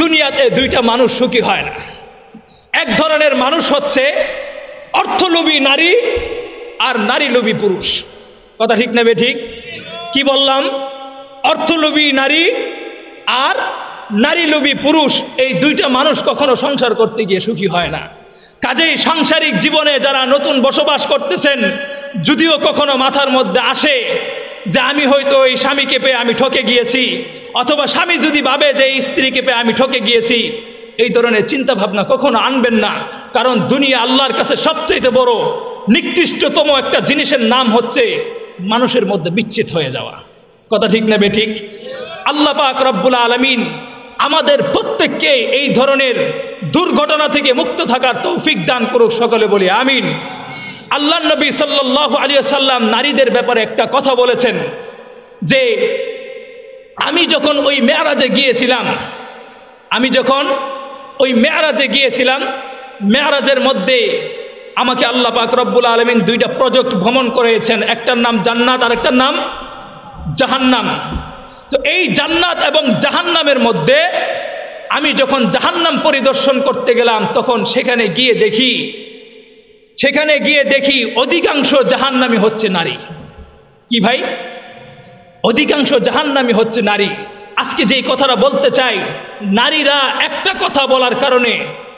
দুনিয়াতে দুইটা মানুষ সুখী হয় না। এক ধরনের মানুষ হচ্ছে অর্থলোভী নারী আর নারীলোভী পুরুষ। কথা ঠিক না বে ঠিক? কি বললাম? অর্থলোভী নারী আর নারীলোভী পুরুষ, এই দুইটা মানুষ কখনো সংসার করতে গিয়ে সুখী হয় না। কাজেই সাংসারিক জীবনে যারা নতুন বসবাস করতেছেন, যদিও কখনো মাথার মধ্যে আসে যে আমি হয়তো এই স্বামীকে পেয়ে আমি ঠকে গিয়েছি, অথবা স্বামী যদি ভাবে যে এই স্ত্রীকে পেয়ে আমি ঠকে গিয়েছি, এই ধরনের চিন্তা ভাবনা কখনো আনবেন না। কারণ দুনিয়া আল্লাহর কাছে সবচেয়ে বড় নিকৃষ্টতম একটা জিনিসের নাম হচ্ছে মানুষের মধ্যে বিচ্ছেদ হয়ে যাওয়া। কথা ঠিক না বে ঠিক? আল্লাহ পাক রব্বুল আলামিন আমাদের প্রত্যেককে এই ধরনের দুর্ঘটনা থেকে মুক্ত থাকার তৌফিক দান করুক, সকলে বলি আমিন। আল্লাহ নবী সাল্লাল্লাহু আলাইহি ওয়াসাল্লাম নারীদের ব্যাপারে একটা কথা বলেছেন যে আমি যখন ওই মেরাজে গিয়েছিলাম, মেরাজের মধ্যে আমাকে আল্লাহ পাক রব্বুল আলামিন দুইটা প্রজেক্ট ভ্রমণ করেছেন, একটার নাম জান্নাত আর একটার নাম জাহান্নাম। তো এই জান্নাত এবং জাহান্নামের মধ্যে আমি যখন জাহান্নাম পরিদর্শন করতে গেলাম, তখন সেখানে গিয়ে দেখি অধিকাংশ জাহান্নামী হচ্ছে নারী। কি ভাই? অধিকাংশ জাহান্নামী হচ্ছে নারী। আজকে যেই কথাটা বলতে চাই, নারীরা একটা কথা বলার কারণে,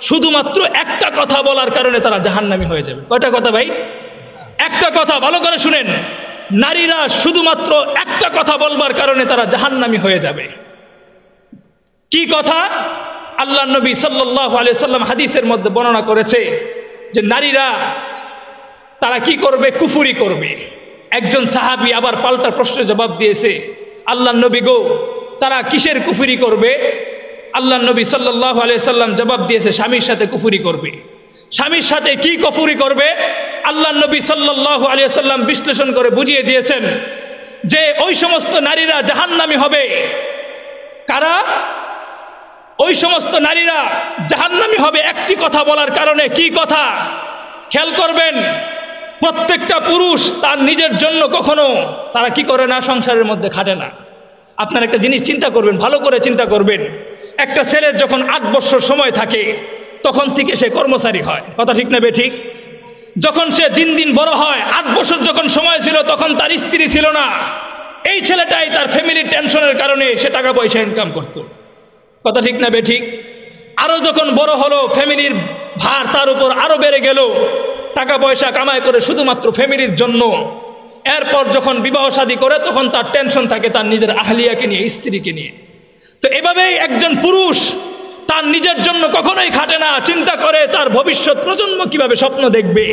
শুধুমাত্র একটা কথা বলার কারণে তারা জাহান্নামী হয়ে যাবে। কয়টা কথা ভাই? একটা কথা, ভালো করে শুনেন। নারীরা শুধুমাত্র একটা কথা বলবার কারণে তারা জাহান্নামী হয়ে যাবে। কি কথা? আল্লাহ নবী সাল্লাল্লাহু আলাইহি সাল্লাম হাদিসের মধ্যে বর্ণনা করেছে যে নারীরা তারা কি করবে? কুফরি করবে। একজন সাহাবী আবার পাল্টা প্রশ্নের জবাব দিয়েছে, আল্লাহ নবী গো, তারা কিসের কুফরি করবে? আল্লাহ নবী সাল্লাল্লাহু আলাইহি সাল্লাম জবাব দিয়েছে, স্বামীর সাথে কুফরি করবে। স্বামীর সাথে কি কুফরি করবে? আল্লাহ নবী সাল্লাল্লাহু আলাইহি সাল্লাম বিশ্লেষণ করে বুঝিয়ে দিয়েছেন যে ওই সমস্ত নারীরা জাহান্নামী হবে। কারা? ওই সমস্ত নারীরা জাহান্নামী হবে একটি কথা বলার কারণে। কি কথা? খেয়াল করবেন, প্রত্যেকটা পুরুষ তার নিজের জন্য কখনো তারা কি করে না? সংসারের মধ্যে খাটে না। আপনার একটা জিনিস চিন্তা করবেন, ভালো করে চিন্তা করবেন। একটা ছেলের যখন 8 বছর সময় থাকে, তখন থেকে সে কর্মচারী হয়। কথা ঠিক না বে ঠিক? যখন সে দিন দিন বড় হয়, 8 বছর যখন সময় ছিল তখন তার স্ত্রী ছিল না। এই ছেলেটাই তার ফ্যামিলির টেনশনের কারণে সে টাকা পয়সা ইনকাম করত। কথা ঠিক না বে ঠিক? আরো যখন বড় হলো, ফ্যামিলির ভার তার উপর আরো বেড়ে গেল, টাকা পয়সা কামাই করে শুধুমাত্র ফ্যামিলির জন্য। এরপর যখন বিবাহ শাদী করে, তখন তার টেনশন থাকে তার নিজের আহলিয়াকে নিয়ে, স্ত্রীকে নিয়ে। তো এভাবেই একজন পুরুষ তার নিজের জন্য কখনোই খাটে না, চিন্তা করে তার ভবিষ্যৎ প্রজন্ম কিভাবে স্বপ্ন দেখবে।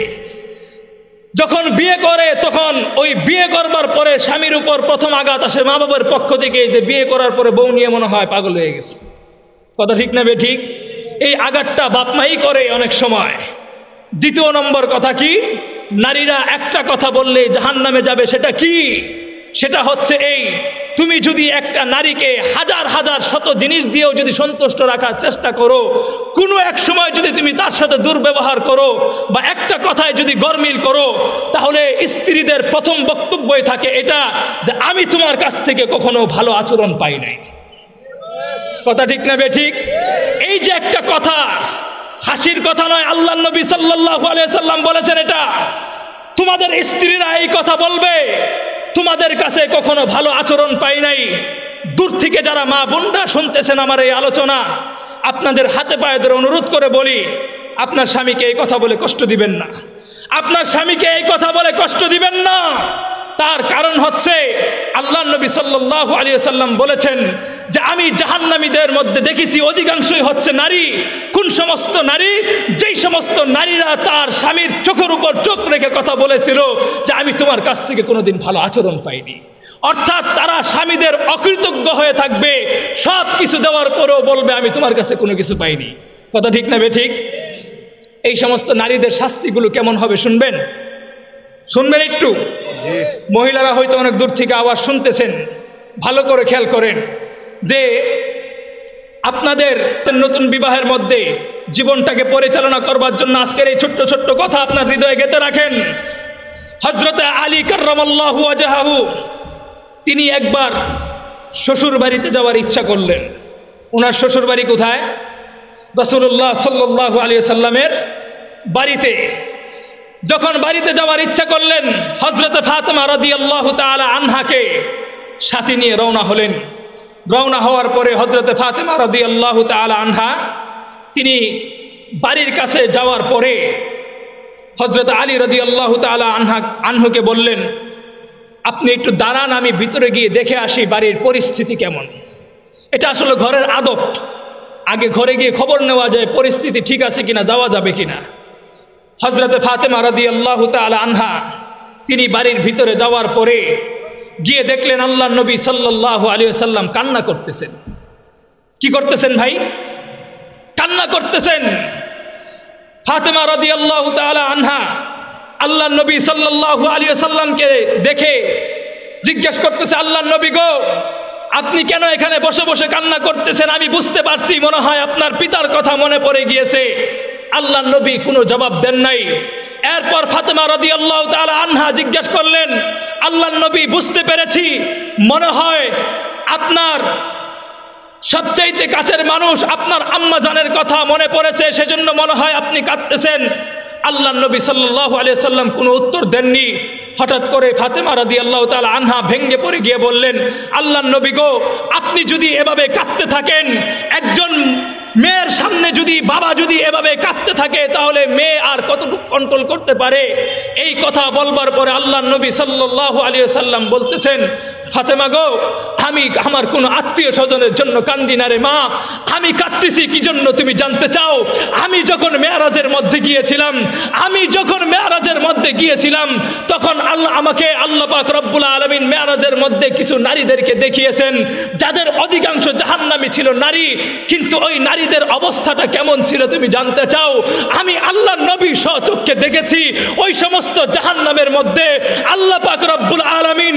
যখন বিয়ে করে, তখন ওই বিয়ে করবার পরে স্বামীর উপর প্রথম আঘাত আসে মা বাবার পক্ষ থেকে, যে বিয়ে করার পরে বউ নিয়ে মনে হয় পাগল হয়ে গেছে। কথা ঠিক না বে ঠিক? এই আঘাতটা বাপ মাই করে অনেক সময়। দ্বিতীয় নম্বর কথা কি? নারীরা একটা কথা বললে জাহান্নামে যাবে। সেটা কি? সেটা হচ্ছে এই, তুমি যদি একটা নারীকে হাজার হাজার শত জিনিস দিয়েও যদি সন্তুষ্ট রাখার চেষ্টা করো, কোনো এক সময় যদি তুমি তার সাথে দুর্ব্যবহার করো বা একটা কথায় যদি গরমিল করো, তাহলে স্ত্রীদের প্রথম বক্তব্যই থাকে এটা যে আমি তোমার কাছ থেকে কখনো ভালো আচরণ পাই নাই। কথা ঠিক না বে ঠিক? এই যে একটা কথা, হাসির কথা নয়। আল্লাহ নবী সাল্লাল্লাহু আলাইহি সাল্লাম বলেছেন, এটা তোমাদের স্ত্রীরা এই কথা বলবে, তোমাদের কাছে কখনো ভালো আচরণ পাই নাই। দূর থেকে যারা মা বোনরা শুনতেছেন আমার এই আলোচনা, আপনাদের হাতে পায়ে ধরে অনুরোধ করে বলি, আপনার স্বামীকে এই কথা বলে কষ্ট দিবেন না। আপনার স্বামীকে এই কথা বলে কষ্ট দিবেন না। তার কারণ হচ্ছে আল্লাহ নবী সাল্লাল্লাহু আলাইহি সাল্লাম বলেছেন যে আমি জাহান্নামীদের মধ্যে দেখেছি অধিকাংশই হচ্ছে নারী। কোন সমস্ত নারী? যেই সমস্ত নারীরা তার স্বামীর চোখের উপর চোখ রেখে কথা বলেছিল যে আমি তোমার কাছ থেকে কোনোদিন ভালো আচরণ পাইনি। অর্থাৎ তারা স্বামীদের অকৃতজ্ঞ হয়ে থাকবে, সব কিছু দেওয়ার পরেও বলবে আমি তোমার কাছে কোনো কিছু পাইনি। কথা ঠিক না বে ঠিক? এই সমস্ত নারীদের শাস্তিগুলো কেমন হবে শুনবেন? শুনবেন একটু? মহিলারা হয়তো অনেক দূর থেকে আওয়াজ শুনতেছেন, ভালো করে খেয়াল করেন যে আপনাদের নতুন বিবাহের মধ্যে জীবনটাকে পরিচালনা করবার জন্য আজকের এই ছোট্ট ছোট্ট কথা আপনার হৃদয়ে গেঁথে রাখেন। হযরতে আলী কাররামাল্লাহু ওয়াজহাহু তিনি একবার শ্বশুর বাড়িতে যাওয়ার ইচ্ছা করলেন। ওনার শ্বশুর বাড়ি কোথায়? রাসূলুল্লাহ সাল্লাল্লাহু আলাইহি ওয়াসাল্লামের বাড়িতে। যখন বাড়িতে যাওয়ার ইচ্ছা করলেন, হযরত ফাতেমা রাদিয়াল্লাহু তাআলা আনহাকে সাথে নিয়ে রওনা হলেন। রওনা হওয়ার পরে হযরত ফাতেমা রাদিয়াল্লাহু তাআলা আনহা তিনি বাড়ির কাছে যাওয়ার পরে হযরত আলী রাদিয়াল্লাহু তাআলা আনহুকে বললেন, আপনি একটু দাঁড়ান, আমি ভিতরে গিয়ে দেখে আসি বাড়ির পরিস্থিতি কেমন। এটা আসলে ঘরের আদব, আগে ঘরে গিয়ে খবর নেওয়া যায় পরিস্থিতি ঠিক আছে কিনা, যাওয়া যাবে কিনা। হযরত ফাতেমা রাদিয়াল্লাহু তাআলা আনহা তিনি বাড়ির ভিতরে যাওয়ার পরে গিয়ে দেখলেন আল্লাহর নবী সাল্লাল্লাহু আলাইহি ওয়াসাল্লাম কান্না করতেছেন। কি করতেছেন ভাই? কান্না করতেছেন। ফাতেমা রাদিয়াল্লাহু তাআলা আনহা আল্লাহর নবী সাল্লাল্লাহু আলাইহি ওয়াসাল্লামকে দেখে জিজ্ঞেস করতেছে, আল্লাহর নবী গো, আপনি কেন এখানে বসে বসে কান্না করতেছেন? আমি বুঝতে পারছি মনে হয় আপনার পিতার কথা মনে পড়ে গিয়েছে। আল্লাহর নবী কোনো জবাব দেন নাই। এরপর ফাতেমা রাদিয়াল্লাহু তাআলা আনহা জিজ্ঞেস করলেন, আল্লাহর নবী বুঝতে পেরেছি মনে হয় আপনার সবচাইতে কাছের মানুষ আপনার আম্মা জানের কথা মনে পড়েছে, সেজন্য মনে হয় আপনি কাঁদতেছেন। আল্লাহর নবী সাল্লাল্লাহু আলাইহি সাল্লাম কোনো উত্তর দেননি। হঠাৎ করে ফাতেমা রাদিয়াল্লাহু তাআলা আনহা ভেঙে পড়ে গিয়ে বললেন, আল্লাহর নবী গো, আপনি যদি এভাবে কাঁদতে থাকেন, একজন মেয়ের সামনে যদি বাবা যদি এভাবে কাঁদতে থাকে তাহলে মেয়ে আর কতটুকু কন্ট্রোল করতে পারে? এই কথা বলবার পরে আল্লাহর নবী সাল্লাল্লাহু আলাইহি সাল্লাম বলতেছেন, ফাতেমা গো, আমি আমার কোনো আত্মীয় স্বজনের জন্য কান্দি না রে মা, আমি কাঁদতেছি কি জন্য তুমি জানতে চাও? আমি যখন মেরাজের মধ্যে গিয়েছিলাম তখন আমাকে আল্লাহ পাক রব্বুল আলামিন মেরাজের মধ্যে কিছু নারীদেরকে দেখিয়েছেন যাদের অধিকাংশ জাহান্নামী ছিল নারী, কিন্তু ওই নারীদের অবস্থাটা কেমন ছিল তুমি জানতে চাও? আমি আল্লাহর নবী স্বচক্ষে দেখেছি ওই সমস্ত জাহান্নামের মধ্যে আল্লাহ পাক রব্বুল আলামিন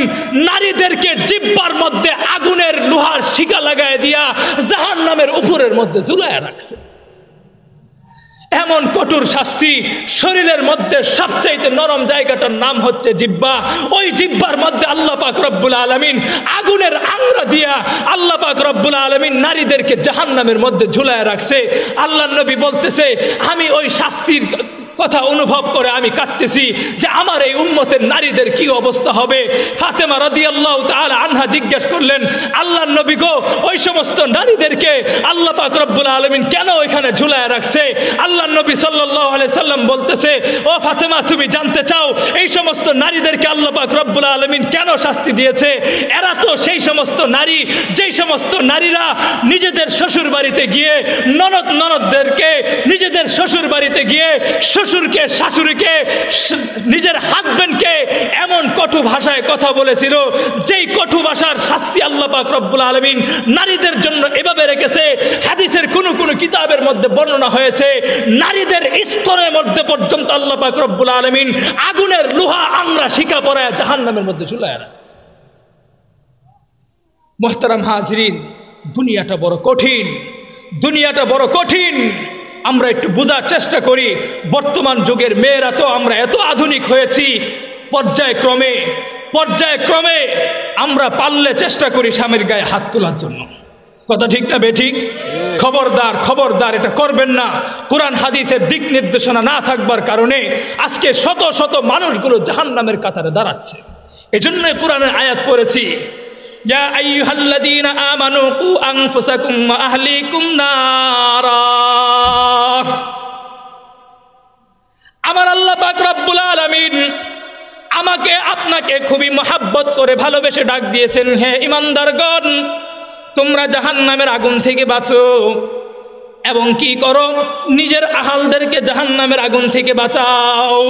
নারীদেরকে জিহ্বার মধ্যে আগুনের লোহার শিকা লাগায় দিয়া জাহান্নামের উপরের মধ্যে ঝুলায় রাখছে। এমন কঠোর শাস্তি। শরীরের মধ্যে সবচাইতে নরম জায়গাটার নাম হচ্ছে জিহ্বা। ওই জিহ্বার মধ্যে আল্লাহ পাক রব্বুল আলামিন আগুনের আংরা দিয়া আল্লাহ পাক রব্বুল আলামিন নারীদেরকে জাহান্নামের মধ্যে ঝুলায় রাখছে। আল্লাহর নবী বলতেছে, আমি ওই শাস্তির কথা অনুভব করে আমি কাঁদতেছি যে আমার এই উম্মতের নারীদের কি অবস্থা হবে। ফাতেমা রাদিয়াল্লাহু তাআলা আনহা জিজ্ঞেস করলেন, আল্লাহর নবী গো, ওই সমস্ত নারীদেরকে আল্লাহ পাক রব্বুল আলামিন কেন ওইখানে ঝুলায় রাখছে? আল্লাহর নবী সাল্লাল্লাহু আলাইহি সাল্লাম বলতেছে, ও ফাতেমা, তুমি জানতে চাও এই সমস্ত নারীদেরকে আল্লাহ পাক রব্বুল আলামিন কেন শাস্তি দিয়েছে? এরা তো সেই সমস্ত নারী যেই সমস্ত নারীরা নিজেদের শ্বশুর বাড়িতে গিয়ে ননদদেরকে নিজেদের শ্বশুর বাড়িতে গিয়ে শ্বশুরকে শাশুড়িকে নিজের হাজবেন্ডকে এমন কটু ভাষায় কথা বলেছিল যেই কটু ভাষার শাস্তি আল্লাহ পাক রব্বুল আলামিন নারীদের জন্য এভাবে রেখেছে। হাদিসের কোন কোন কিতাবের মধ্যে বর্ণনা হয়েছে নারীদের স্তরের মধ্যে পর্যন্ত আল্লাহ পাক রব্বুল আলামিন আগুনের লোহা আংরা শিকা পরায় জাহান্নামের মধ্যে ঝুলায় রাখে। মুহতারাম হাজরিন, দুনিয়াটা বড় কঠিন, দুনিয়াটা বড় কঠিন। আমরা একটু বোঝার চেষ্টা করি। বর্তমান যুগের মেয়েরা তো আমরা এত আধুনিক হয়েছি, পর্যায়ক্রমে আমরা পারলে চেষ্টা করি স্বামীর গায়ে হাত তোলার জন্য। কথা ঠিক না বেঠিক? খবরদার এটা করবেন না। কোরআন হাদিসের দিক নির্দেশনা না থাকবার কারণে আজকে শত শত মানুষগুলো জাহান্নামের কাতারে দাঁড়াচ্ছে। এজন্যই কোরআনের আয়াত পড়েছি, ইয়া আইয়ুহাল্লাযীনা আমানু কু আনফুসাকুম ওয়া আহলিকুম নারা। আমার আল্লাহ পাক রব্বুল আলামিন আমাকে আপনাকে খুবই মহব্বত করে ভালোবেসে ডাক দিয়েছেন, হে ঈমানদারগণ, তোমরা জাহান্নামের আগুন থেকে বাঁচো এবং কি করো? নিজের আহালদেরকে জাহান্নামের আগুন থেকে বাঁচাও।